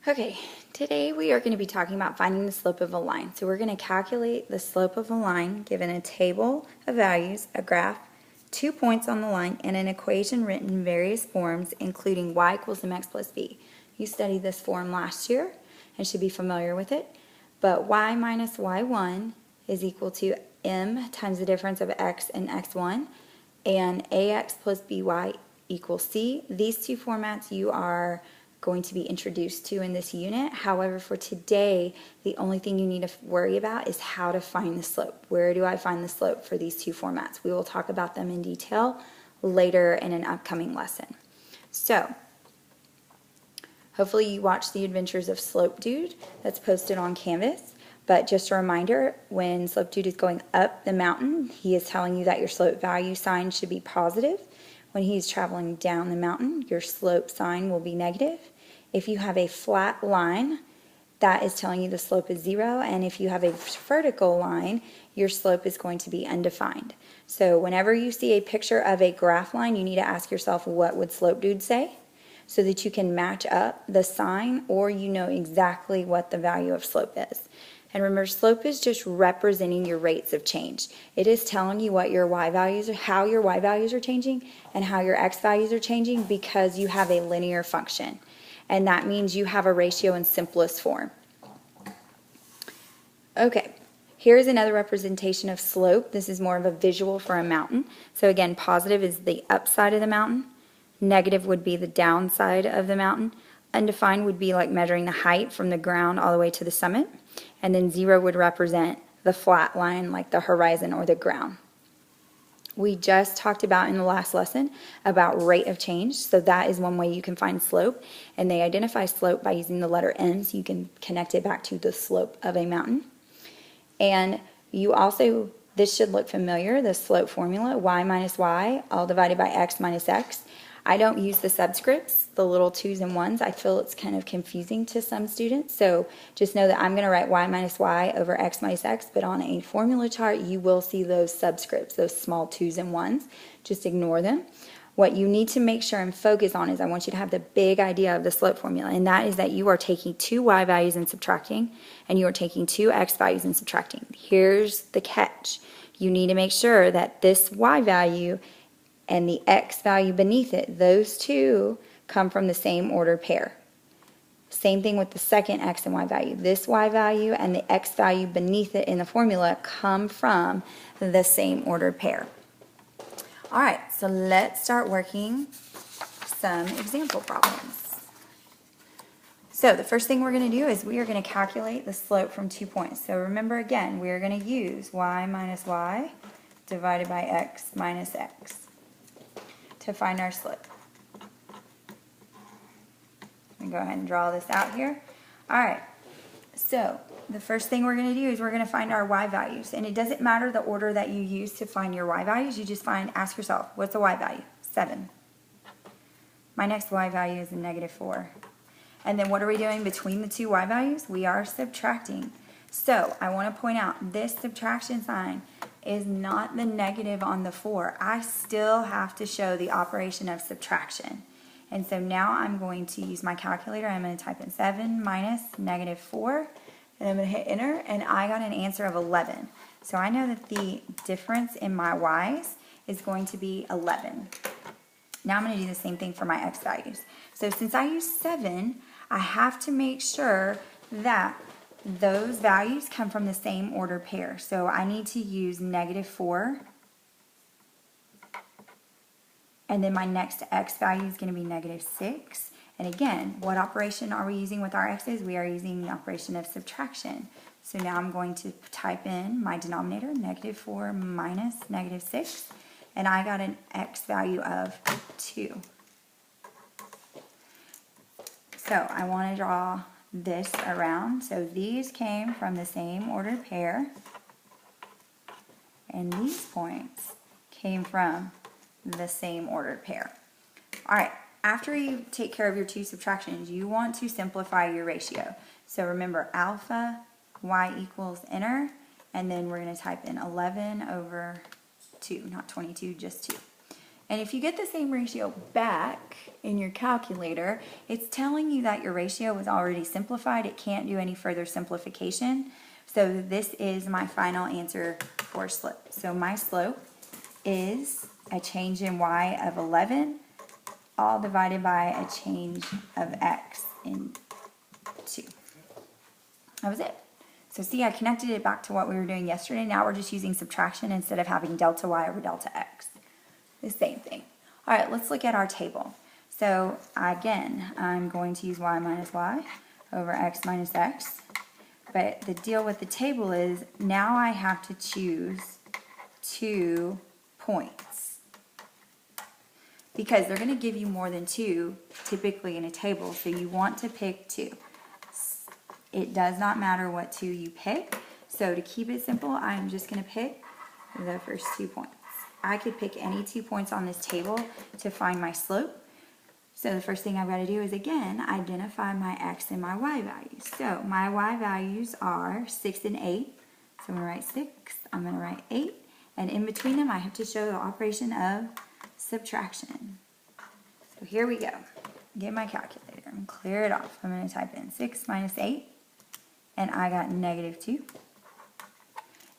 Okay, today we are going to be talking about finding the slope of a line. So we're going to calculate the slope of a line given a table of values, a graph, 2 points on the line, and an equation written in various forms, including y equals mx plus b. You studied this form last year and should be familiar with it. But y minus y1 is equal to m times the difference of x and x1, and ax plus by equals c. These two formats you are going to be introduced to in this unit. However, for today, the only thing you need to worry about is how to find the slope. Where do I find the slope for these two formats? We will talk about them in detail later in an upcoming lesson. So, hopefully you watched the Adventures of Slope Dude that's posted on Canvas. But just a reminder, when Slope Dude is going up the mountain, he is telling you that your slope value sign should be positive. When he's traveling down the mountain, your slope sign will be negative. If you have a flat line, that is telling you the slope is 0. And if you have a vertical line, your slope is going to be undefined. So whenever you see a picture of a graph line, you need to ask yourself, what would Slope Dude say? So that you can match up the sign, or you know exactly what the value of slope is. And remember, slope is just representing your rates of change. It is telling you what your y values are, how your y values are changing and how your x values are changing, because you have a linear function. And that means you have a ratio in simplest form. Okay, here's another representation of slope. This is more of a visual for a mountain. So again, positive is the upside of the mountain. Negative would be the downside of the mountain. Undefined would be like measuring the height from the ground all the way to the summit. And then 0 would represent the flat line, like the horizon or the ground. We just talked about in the last lesson about rate of change. So that is one way you can find slope. And they identify slope by using the letter M, so you can connect it back to the slope of a mountain. And you also, this should look familiar, the slope formula, y minus y, all divided by x minus x. I don't use the subscripts, the little 2's and 1's. I feel it's kind of confusing to some students. So just know that I'm going to write y minus y over x minus x, but on a formula chart, you will see those subscripts, those small 2's and 1's. Just ignore them. What you need to make sure and focus on is I want you to have the big idea of the slope formula, and that is that you are taking two y values and subtracting, and you are taking two x values and subtracting. Here's the catch. You need to make sure that this y value and the x value beneath it, those two come from the same ordered pair. Same thing with the second x and y value. This y value and the x value beneath it in the formula come from the same ordered pair. All right, so let's start working some example problems. So the first thing we're going to do is we are going to calculate the slope from 2 points. So remember again, we are going to use y minus y divided by x minus x to find our slope. Let me go ahead and draw this out here. All right, so the first thing we're going to do is we're going to find our y values. And it doesn't matter the order that you use to find your y values. You just ask yourself, what's the y value? 7. My next y value is a negative 4. And then what are we doing between the two y values? We are subtracting. So I want to point out this subtraction sign is not the negative on the 4. I still have to show the operation of subtraction. And so now I'm going to use my calculator. I'm going to type in 7 minus negative 4. And I'm going to hit enter, and I got an answer of 11. So I know that the difference in my y's is going to be 11. Now I'm going to do the same thing for my x values. So since I use 7, I have to make sure that those values come from the same ordered pair. So I need to use negative 4. And then my next x value is going to be negative 6. And again, what operation are we using with our x's? We are using the operation of subtraction. So now I'm going to type in my denominator, negative 4 minus negative 6. And I got an x value of 2. So I want to draw this around. So these came from the same ordered pair. And these points came from the same ordered pair. All right. After you take care of your two subtractions, you want to simplify your ratio. So remember, alpha y equals enter, and then we're going to type in 11 over 2, not 22, just 2. And if you get the same ratio back in your calculator, it's telling you that your ratio was already simplified. It can't do any further simplification. So this is my final answer for slope. So my slope is a change in y of 11, all divided by a change of x in 2. That was it. So see, I connected it back to what we were doing yesterday. Now we're just using subtraction instead of having delta y over delta x. The same thing. All right, let's look at our table. So again, I'm going to use y minus y over x minus x. But the deal with the table is now I have to choose 2 points. Because they're going to give you more than 2 typically in a table, so you want to pick 2. It does not matter what 2 you pick. So to keep it simple, I'm just going to pick the first 2 points. I could pick any 2 points on this table to find my slope. So the first thing I've got to do is, again, identify my x and my y values. So my y values are 6 and 8. So I'm going to write 6, I'm going to write 8. And in between them, I have to show the operation of subtraction. So here we go. Get my calculator and clear it off. I'm going to type in 6 minus 8. And I got -2.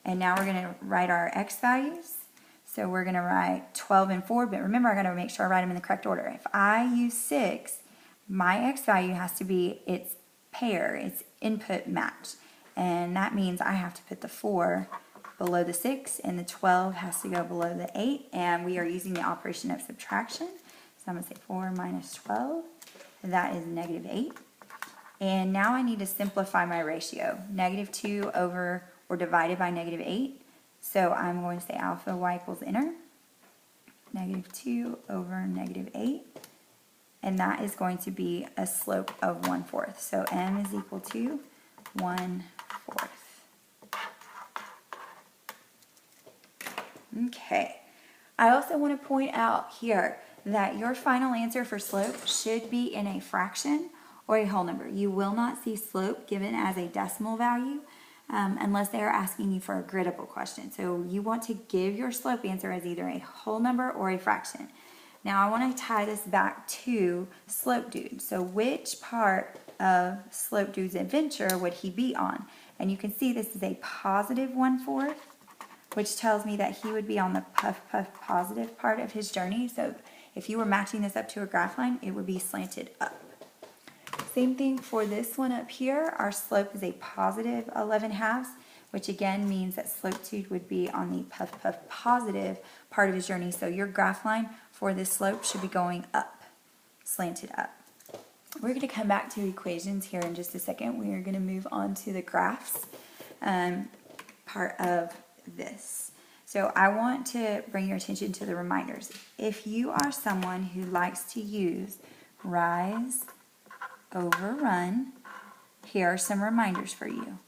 And now we're going to write our x values. So we're going to write 12 and 4, but remember I got to make sure I write them in the correct order. If I use 6, my x value has to be its pair, its input match. And that means I have to put the 4 below the 6, and the 12 has to go below the 8, and we are using the operation of subtraction. So I'm going to say 4 minus 12, that is -8. And now I need to simplify my ratio. -2 over or divided by -8. So I'm going to say alpha y equals inner, -2 over -8, and that is going to be a slope of 1/4. So m is equal to 1/4. Okay. I also want to point out here that your final answer for slope should be in a fraction or a whole number. You will not see slope given as a decimal value unless they are asking you for a griddable question. So you want to give your slope answer as either a whole number or a fraction. Now I want to tie this back to Slope Dude. So which part of Slope Dude's adventure would he be on? And you can see this is a positive 1/4, which tells me that he would be on the puff positive part of his journey. So if you were matching this up to a graph line, it would be slanted up. Same thing for this one up here. Our slope is a positive 11/2, which again means that Slope Dude would be on the puff positive part of his journey. So your graph line for this slope should be going up, slanted up. We're going to come back to equations here in just a second. We are going to move on to the graphs part of this. So I want to bring your attention to the reminders. If you are someone who likes to use rise over run, here are some reminders for you.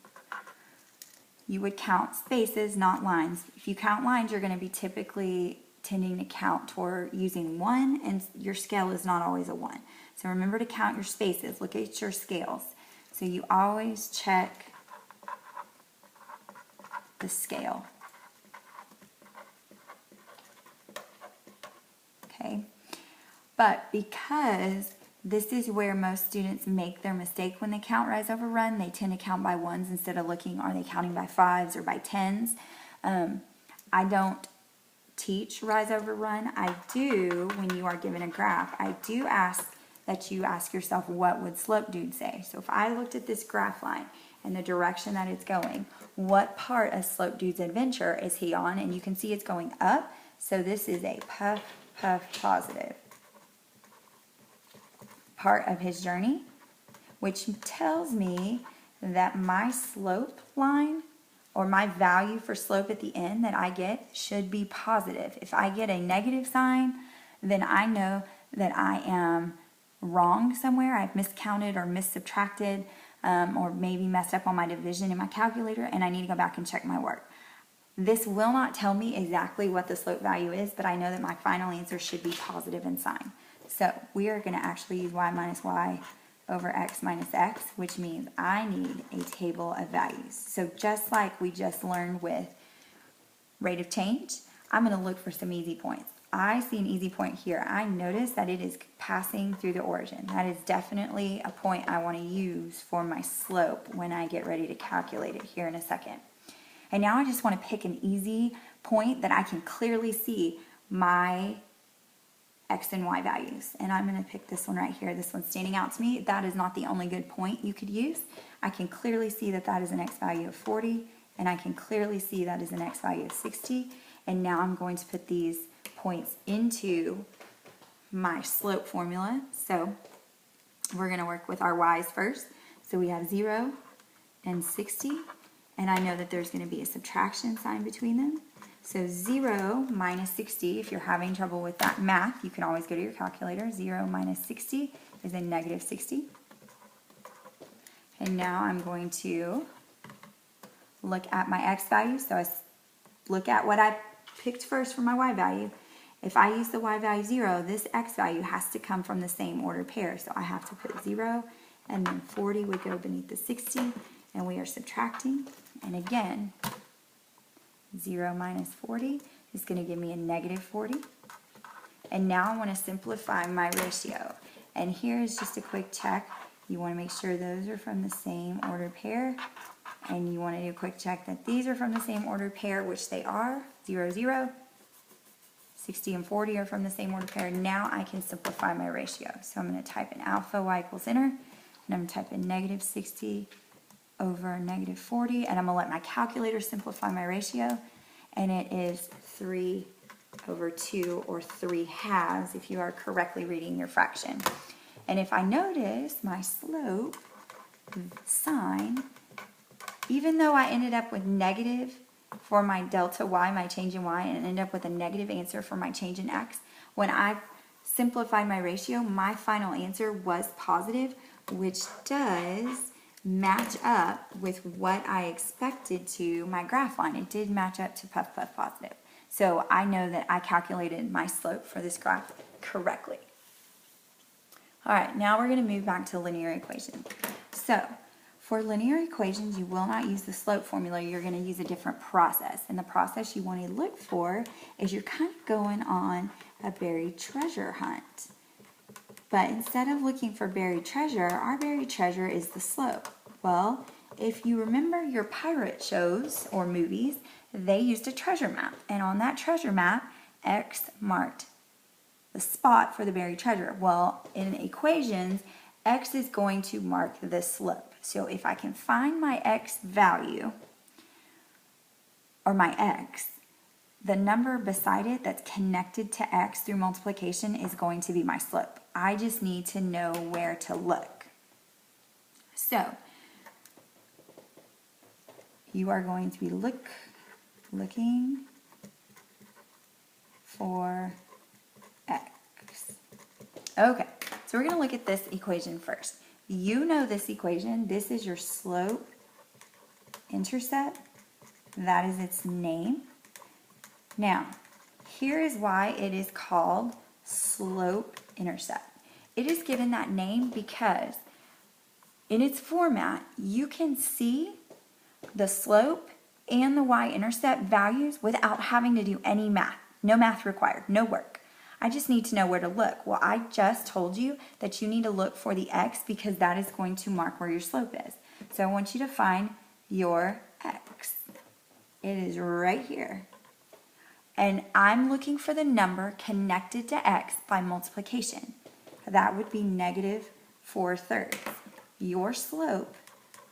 You would count spaces, not lines. If you count lines, you're going to be typically tending to count toward using 1, and your scale is not always a 1. So remember to count your spaces. Look at your scales. So you always check the scale. Okay? But because this is where most students make their mistake when they count rise over run, they tend to count by 1s instead of looking, are they counting by 5s or by 10s? I don't teach rise over run. I do, when you are given a graph, I do ask that you ask yourself, what would Slope Dude say? So if I looked at this graph line and the direction that it's going, what part of Slope Dude's adventure is he on? And you can see it's going up, so this is a puff positive part of his journey, which tells me that my slope line or my value for slope at the end that I get should be positive. If I get a negative sign, then I know that I am wrong somewhere. I've miscounted or missubtracted or maybe messed up on my division in my calculator, and I need to go back and check my work. This will not tell me exactly what the slope value is, but I know that my final answer should be positive in sign. So we are going to actually use y minus y over x minus x, which means I need a table of values. So just like we just learned with rate of change, I'm going to look for some easy points. I see an easy point here. I notice that it is passing through the origin. That is definitely a point I want to use for my slope when I get ready to calculate it here in a second. And now I just want to pick an easy point that I can clearly see my X and Y values. And I'm going to pick this one right here. This one's standing out to me. That is not the only good point you could use. I can clearly see that that is an X value of 40, and I can clearly see that is an X value of 60. And now I'm going to put these points into my slope formula. So we're going to work with our Y's first. So we have 0 and 60, and I know that there's going to be a subtraction sign between them. So 0 minus 60, if you're having trouble with that math, you can always go to your calculator. 0 minus 60 is a negative 60. And now I'm going to look at my X value. So I look at what I picked first for my Y value. If I use the Y value 0, this X value has to come from the same ordered pair. So I have to put 0, and then 40 would go beneath the 60, and we are subtracting. And again, 0 minus 40 is going to give me a negative 40. And now I want to simplify my ratio. And here is just a quick check. You want to make sure those are from the same ordered pair. And you want to do a quick check that these are from the same ordered pair, which they are. 0, 0. 60 and 40 are from the same ordered pair. Now I can simplify my ratio. So I'm going to type in alpha y equals inner, and I'm going to type in negative 60 over negative 40, and I'm going to let my calculator simplify my ratio, and it is 3 over 2, or 3 halves if you are correctly reading your fraction. And if I notice my slope sign, even though I ended up with negative for my delta y, my change in y, and ended up with a negative answer for my change in x, when I simplified my ratio, my final answer was positive, which does match up with what I expected to my graph line. It did match up to puff puff positive. So I know that I calculated my slope for this graph correctly. All right, now we're going to move back to linear equations. So for linear equations, you will not use the slope formula. You're going to use a different process. And the process you want to look for is you're kind of going on a buried treasure hunt. But instead of looking for buried treasure, our buried treasure is the slope. Well, if you remember your pirate shows or movies, they used a treasure map. And on that treasure map, X marked the spot for the buried treasure. Well, in equations, X is going to mark the slope. So if I can find my X value, or my X, the number beside it that's connected to X through multiplication is going to be my slope. I just need to know where to look. So you are going to be looking for X. Okay, so we're going to look at this equation first. You know this equation. This is your slope intercept. That is its name. Now, here is why it is called slope intercept. It is given that name because in its format, you can see the slope and the y-intercept values without having to do any math. No math required, no work. I just need to know where to look. Well, I just told you that you need to look for the x because that is going to mark where your slope is. So I want you to find your x. It is right here. And I'm looking for the number connected to x by multiplication. That would be negative 4/3. Your slope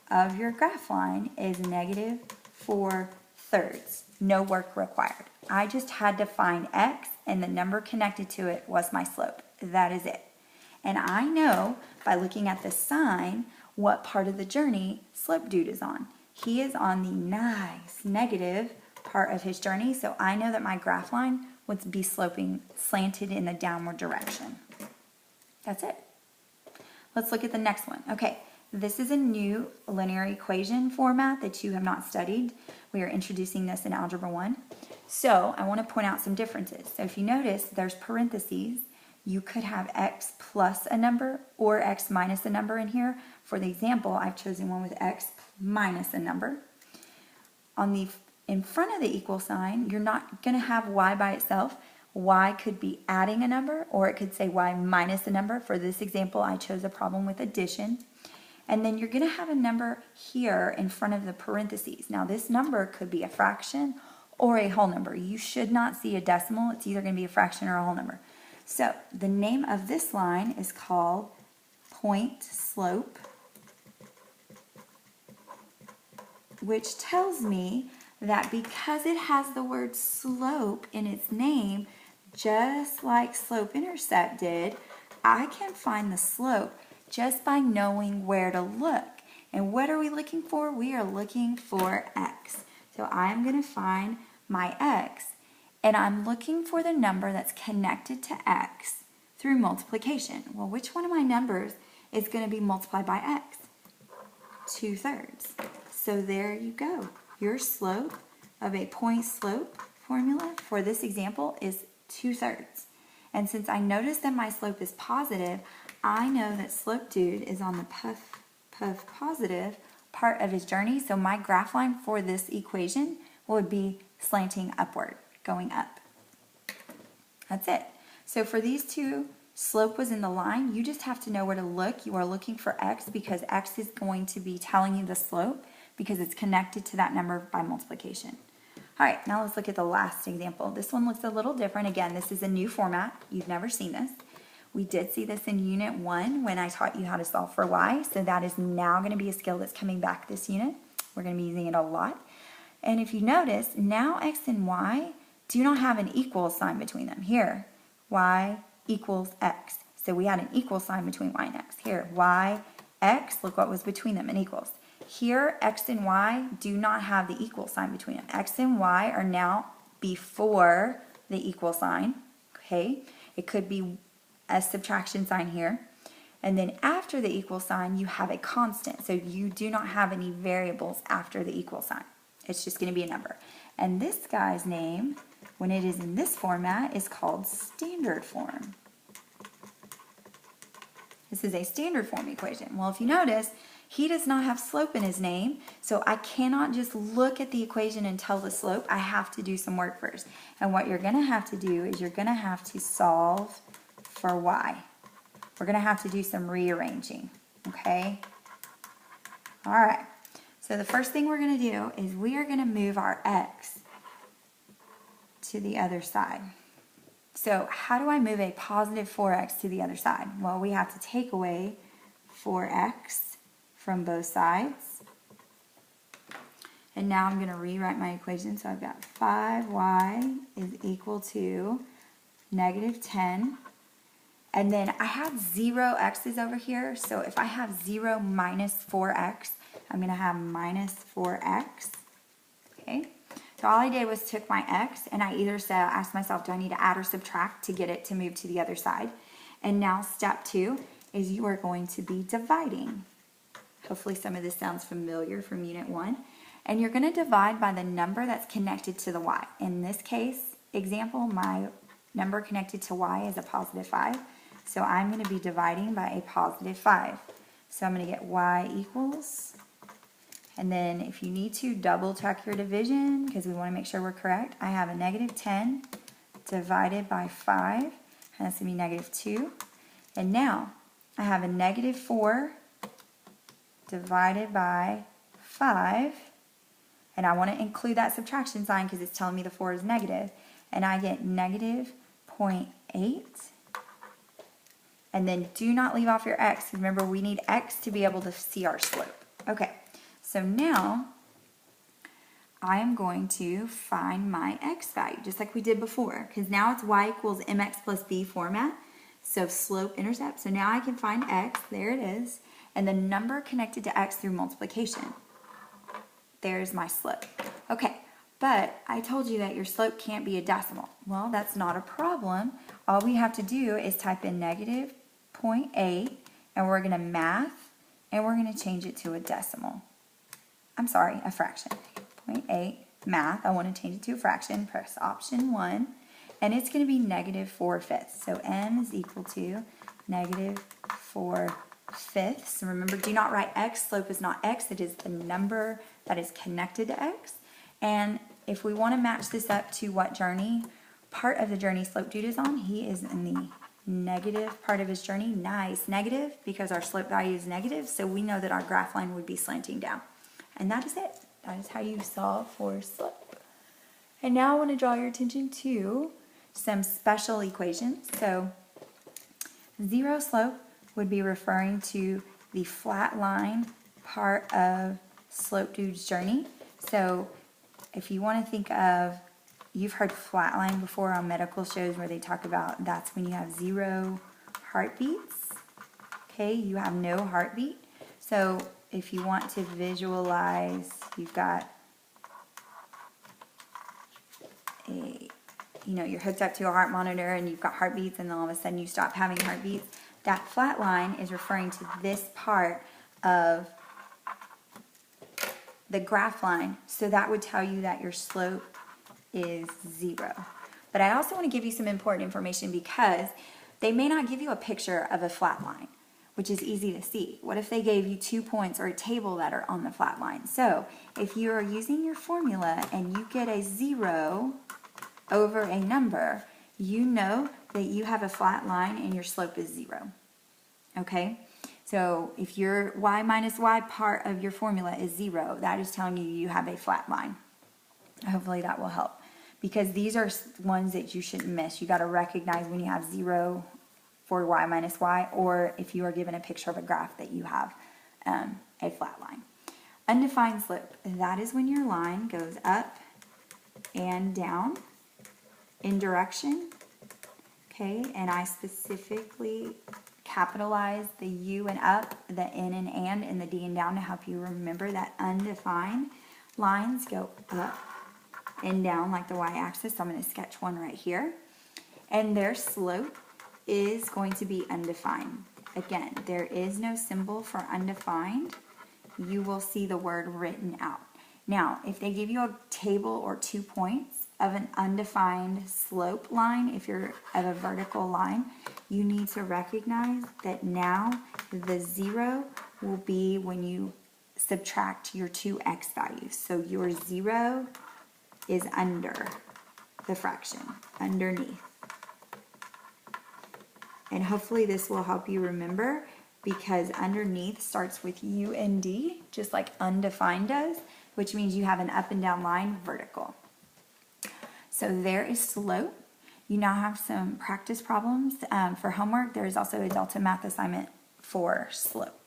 of your graph line is negative 4/3. No work required. I just had to find x, and the number connected to it was my slope. That is it. And I know by looking at the sign what part of the journey slope dude is on. He is on the nice negative part of his journey, so I know that my graph line would be sloping slanted in the downward direction. That's it. Let's look at the next one. Okay, this is a new linear equation format that you have not studied. We are introducing this in Algebra 1. So I want to point out some differences. So if you notice, there's parentheses. You could have x plus a number or x minus a number in here. For the example, I've chosen one with x minus a number. In front of the equal sign, you're not going to have y by itself. y could be adding a number, or it could say y minus a number. For this example, I chose a problem with addition. And then you're going to have a number here in front of the parentheses. Now this number could be a fraction or a whole number. You should not see a decimal. It's either going to be a fraction or a whole number. So the name of this line is called point slope, which tells me that because it has the word slope in its name, just like slope-intercept did, I can find the slope just by knowing where to look. And what are we looking for? We are looking for x. So I'm going to find my x, and I'm looking for the number that's connected to x through multiplication. Well, which one of my numbers is going to be multiplied by x? 2/3. So there you go. Your slope of a point slope formula for this example is 2/3. And since I notice that my slope is positive, I know that slope dude is on the puff positive part of his journey. So my graph line for this equation would be slanting upward, going up. That's it. So for these two, slope was in the line. You just have to know where to look. You are looking for x because x is going to be telling you the slope because it's connected to that number by multiplication. All right, now let's look at the last example. This one looks a little different. Again, this is a new format. You've never seen this. We did see this in Unit 1 when I taught you how to solve for y, so that is now going to be a skill that's coming back this unit. We're going to be using it a lot. And if you notice, now x and y do not have an equal sign between them. Here, y equals x. So we had an equal sign between y and x. Here, y, x, look what was between them, an equals. Here, x and y do not have the equal sign between them. X and y are now before the equal sign, okay? It could be a subtraction sign here. And then after the equal sign, you have a constant. So you do not have any variables after the equal sign. It's just going to be a number. And this guy's name, when it is in this format, is called standard form. This is a standard form equation. Well, if you notice, he does not have slope in his name, so I cannot just look at the equation and tell the slope. I have to do some work first. And what you're going to have to do is you're going to have to solve for y. We're going to have to do some rearranging, okay? All right. So the first thing we're going to do is we are going to move our x to the other side. So how do I move a positive 4x to the other side? Well, we have to take away 4x from both sides. And now I'm going to rewrite my equation. So I've got 5y is equal to negative 10. And then I have 0 x's over here. So if I have 0 minus 4x, I'm going to have minus 4x. Okay. So all I did was took my x and I either asked myself, do I need to add or subtract to get it to move to the other side? And now step 2 is you are going to be dividing. Hopefully some of this sounds familiar from Unit 1. And you're going to divide by the number that's connected to the y. In this case, example, my number connected to y is a positive 5. So I'm going to be dividing by a positive 5. So I'm going to get y equals, and then if you need to, double check your division because we want to make sure we're correct. I have a negative 10 divided by 5, and that's going to be negative 2. And now I have a negative 4 divided by 5, and I want to include that subtraction sign because it's telling me the 4 is negative, and I get negative 0.8. And then do not leave off your x. Remember, we need x to be able to see our slope. Okay, so now I am going to find my x value, just like we did before, because now it's y equals mx plus b format, so slope intercept. So now I can find x, there it is, and the number connected to x through multiplication. There's my slope. Okay, but I told you that your slope can't be a decimal. Well, that's not a problem. All we have to do is type in negative 0.8, and we're going to math, and we're going to change it to a decimal. I'm sorry, a fraction. 0.8, math, I want to change it to a fraction, press option 1, and it's going to be negative 4/5. So m is equal to negative 4/5. So remember, do not write x, slope is not x, it is the number that is connected to x. And if we want to match this up to what journey, part of the journey slope dude is on, he is in the negative part of his journey. Nice, negative, because our slope value is negative, so we know that our graph line would be slanting down. And that is it. That is how you solve for slope. And now I want to draw your attention to some special equations. So zero slope would be referring to the flat line part of slope dude's journey. So if you want to think of, you've heard flat line before on medical shows where they talk about that's when you have 0 heartbeats. Okay, you have no heartbeat. So if you want to visualize, you've got you're hooked up to a heart monitor and you've got heartbeats, and then all of a sudden you stop having heartbeats. That flat line is referring to this part of the graph line. So that would tell you that your slope is 0. But I also want to give you some important information, because they may not give you a picture of a flat line, which is easy to see. What if they gave you 2 points or a table that are on the flat line? So if you are using your formula and you get a 0 over a number, you know that you have a flat line and your slope is 0. Okay? So if your y minus y part of your formula is 0, that is telling you you have a flat line. Hopefully that will help, because these are ones that you shouldn't miss. You got to recognize when you have 0 for y minus y, or if you are given a picture of a graph that you have a flat line. Undefined slope, that is when your line goes up and down in direction. Okay, and I specifically capitalize the U and up, the N and the D and down to help you remember that undefined lines go up and down like the y-axis. So I'm going to sketch one right here. And their slope is going to be undefined. Again, there is no symbol for undefined. You will see the word written out. Now, if they give you a table or 2 points of an undefined slope line, if you're of a vertical line, you need to recognize that now the 0 will be when you subtract your 2x values. So your 0 is under the fraction, underneath. And hopefully this will help you remember, because underneath starts with U and D, just like undefined does, which means you have an up and down line vertical. So there is slope. You now have some practice problems for homework. There is also a Delta Math assignment for slope.